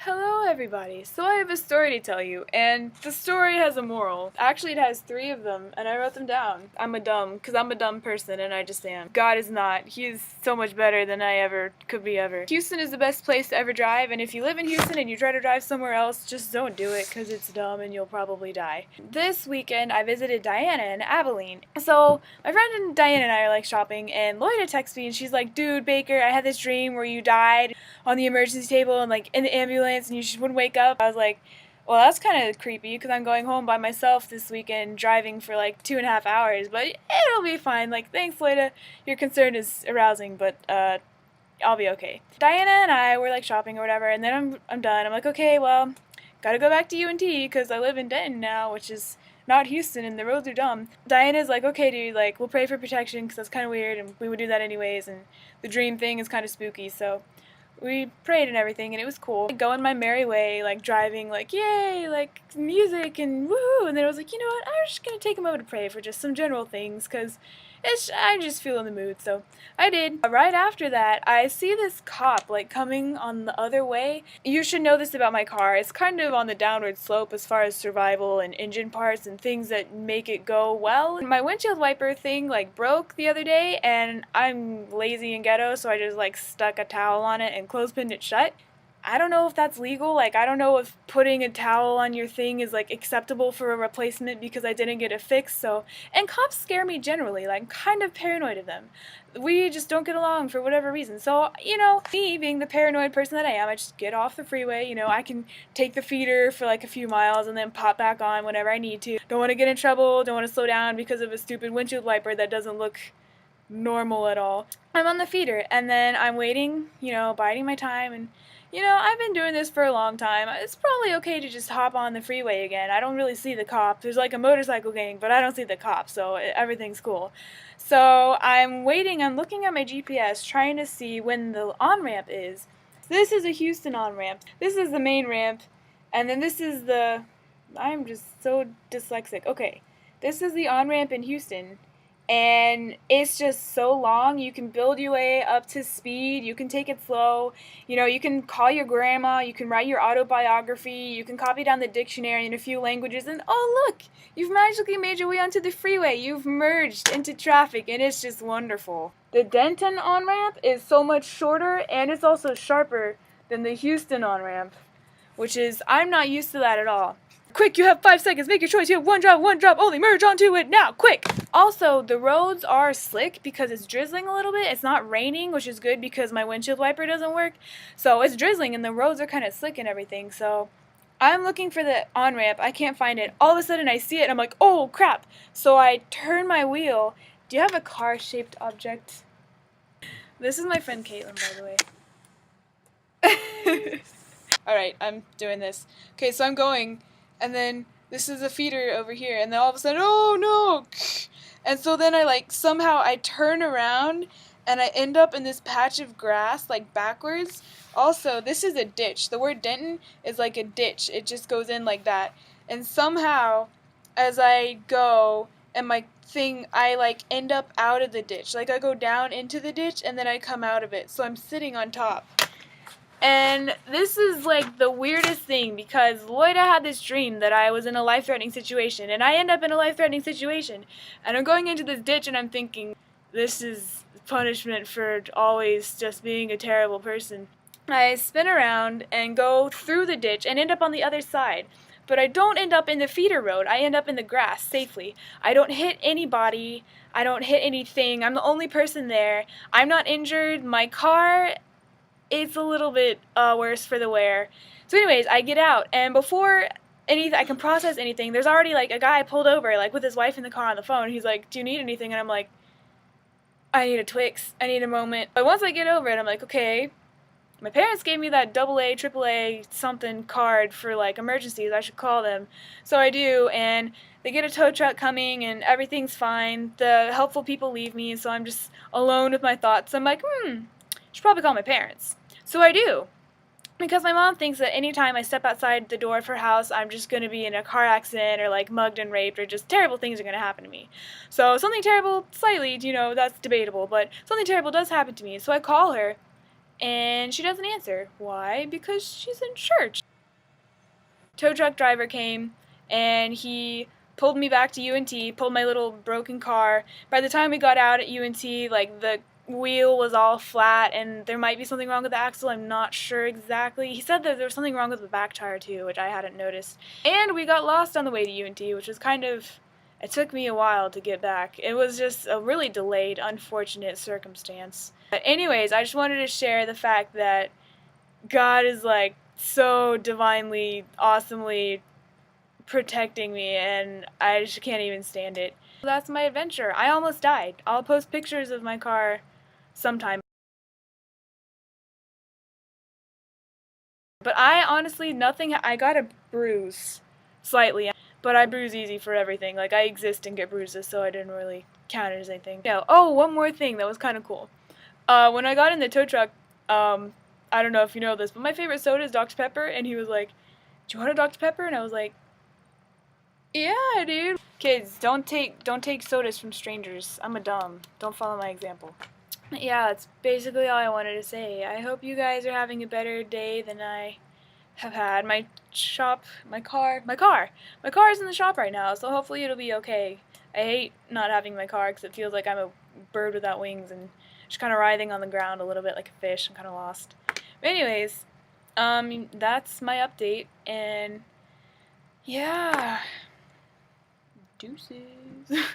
Hello everybody! So I have a story to tell you, and the story has a moral. Actually, it has 3 of them, and I wrote them down. I'm a dumb person, and I just am. God is not. He is so much better than I ever could be ever. Houston is the best place to ever drive, and if you live in Houston and you try to drive somewhere else, just don't do it, because it's dumb and you'll probably die. This weekend, I visited Diana in Abilene. So, my friend Diana and I are like shopping, and Lloyda texts me, and she's like, "Dude, Baker, I had this dream where you died on the emergency table and like in the ambulance and you just wouldn't wake up." I was like, well, that's kind of creepy because I'm going home by myself this weekend driving for like 2.5 hours, but it'll be fine. Like, thanks, Loida. Your concern is arousing, but I'll be okay. Diana and I were like shopping or whatever, and then I'm done. I'm like, okay, well, gotta go back to UNT because I live in Denton now, which is not Houston, and the roads are dumb. Diana's like, okay, dude, like, we'll pray for protection because that's kind of weird, and we would do that anyways, and the dream thing is kind of spooky, so we prayed and everything, and it was cool. Going my merry way, like driving, like yay, like music and woohoo. And then I was like, you know what? I'm just gonna take a moment to pray for just some general things, cause I just feel in the mood. So I did. Right after that, I see this cop like coming on the other way. You should know this about my car. It's kind of on the downward slope as far as survival and engine parts and things that make it go well. My windshield wiper thing like broke the other day, and I'm lazy and ghetto, so I just like stuck a towel on it and clothespined it shut. I don't know if that's legal. Like, I don't know if putting a towel on your thing is like acceptable for a replacement because I didn't get it fixed. So, and cops scare me generally. Like, I'm kind of paranoid of them. We just don't get along for whatever reason. So, me being the paranoid person that I am, I just get off the freeway. I can take the feeder for like a few miles and then pop back on whenever I need to. Don't want to get in trouble. Don't want to slow down because of a stupid windshield wiper that doesn't look normal at all. I'm on the feeder, and then I'm waiting, biding my time, and I've been doing this for a long time. It's probably okay to just hop on the freeway again. I don't really see the cop. There's like a motorcycle gang, but I don't see the cop, so everything's cool. So I'm waiting, I'm looking at my GPS, trying to see when the on-ramp is. This is a Houston on-ramp. This is the main ramp, and then this is I'm just so dyslexic. Okay, this is the on-ramp in Houston. And it's just so long. You can build your way up to speed. You can take it slow. You can call your grandma. You can write your autobiography. You can copy down the dictionary in a few languages. And oh, look, you've magically made your way onto the freeway. You've merged into traffic, and it's just wonderful. The Denton on-ramp is so much shorter, and it's also sharper than the Houston on-ramp, which is, I'm not used to that at all. Quick, you have 5 seconds. Make your choice. You have one drop only. Merge onto it now. Quick. Also, the roads are slick because it's drizzling a little bit. It's not raining, which is good because my windshield wiper doesn't work. So it's drizzling and the roads are kind of slick and everything. So I'm looking for the on-ramp. I can't find it. All of a sudden I see it and I'm like, oh crap. So I turn my wheel. Do you have a car-shaped object? This is my friend Caitlin, by the way. Alright, I'm doing this. Okay, so I'm going, and then this is a feeder over here, and then all of a sudden, oh no! And so then somehow I turn around, and I end up in this patch of grass, like backwards. Also, this is a ditch. The word Denton is like a ditch. It just goes in like that. And somehow, as I go, and my thing, I end up out of the ditch. Like, I go down into the ditch, and then I come out of it. So I'm sitting on top. And this is like the weirdest thing because Loida had this dream that I was in a life-threatening situation, and I end up in a life-threatening situation, and I'm going into this ditch and I'm thinking, this is punishment for always just being a terrible person. I spin around and go through the ditch and end up on the other side, but I don't end up in the feeder road. I end up in the grass safely. I don't hit anybody. I don't hit anything. I'm the only person there. I'm not injured. My car, it's a little bit worse for the wear. So anyways, I get out, and before I can process anything, there's already a guy pulled over with his wife in the car on the phone. He's like, do you need anything? And I'm like, I need a Twix. I need a moment. But once I get over it, I'm like, okay, my parents gave me that AA, AAA something card for emergencies. I should call them. So I do, and they get a tow truck coming and everything's fine. The helpful people leave me, so I'm just alone with my thoughts. I'm like, should probably call my parents. So I do, because my mom thinks that anytime I step outside the door of her house, I'm just going to be in a car accident or mugged and raped, or just terrible things are going to happen to me. So something terrible, slightly, that's debatable, but something terrible does happen to me. So I call her, and she doesn't answer. Why? Because she's in church. Tow truck driver came, and he pulled me back to UNT, pulled my little broken car. By the time we got out at UNT, like, the wheel was all flat, and there might be something wrong with the axle. I'm not sure exactly. He said that there was something wrong with the back tire too, which I hadn't noticed. And we got lost on the way to UNT, which was kind of, it took me a while to get back. It was just a really delayed, unfortunate circumstance. But anyways, I just wanted to share the fact that God is, like, so divinely, awesomely protecting me, and I just can't even stand it. That's my adventure. I almost died. I'll post pictures of my car sometime. But I honestly, I got a bruise slightly, but I bruise easy for everything. Like, I exist and get bruises, so I didn't really count it as anything. No. Oh, one more thing that was kind of cool. When I got in the tow truck, I don't know if you know this, but my favorite soda is Dr. Pepper, and he was like, "Do you want a Dr. Pepper?" And I was like, "Yeah, dude." Kids, don't take sodas from strangers. I'm a dumb. Don't follow my example. Yeah, that's basically all I wanted to say. I hope you guys are having a better day than I have had. My car is in the shop right now, so hopefully it'll be okay. I hate not having my car because it feels like I'm a bird without wings and just kind of writhing on the ground a little bit like a fish. I'm kind of lost. But anyways, that's my update, and yeah, deuces.